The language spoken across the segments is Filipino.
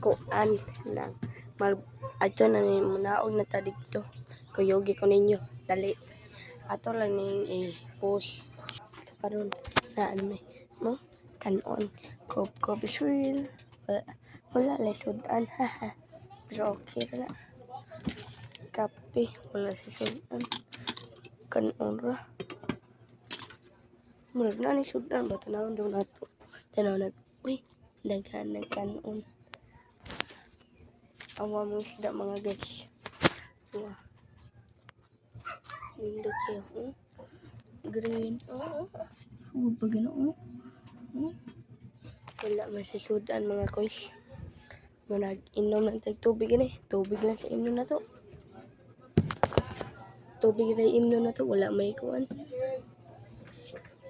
kuan lang mag ato na ni munaog na ta dito kuyogi ko ninyo dali ato lang ning i-post karon na ano mo kanon kob swirl wala lesudan haha pero okay na kape wala lesudan kanon ra murag na ni sudan ba tanawon daw nato tanaw na uy daghan ng kanon awa mo isda mga guys wow nindot siya green pa ganoon wala masisudan mga koys manag inom ng tubig ni tubig lang sa inom na to tubig sa inom na to wala may kuan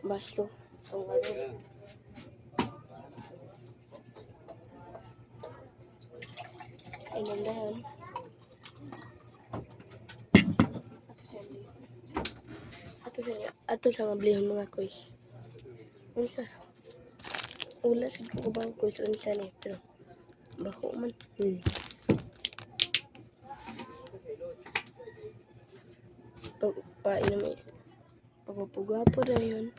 baso so inom dayon ato sa mablihon mga koys unsa ula sad ko bang koys unsa ni pero bako man painom pagpugwapo dayon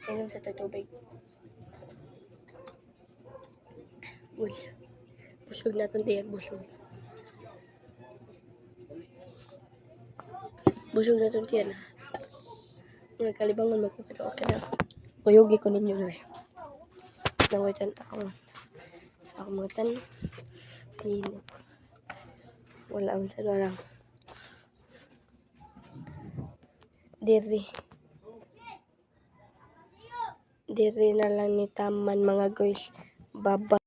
inom sa tubig uy busog na itong tiyak busog na itong tiyan nagkalibangon ako pero okay na kuyugi ko ninyo rin nawitan ako mga tan pinip wala ang sa larang diri na lang ni taman mga guys baba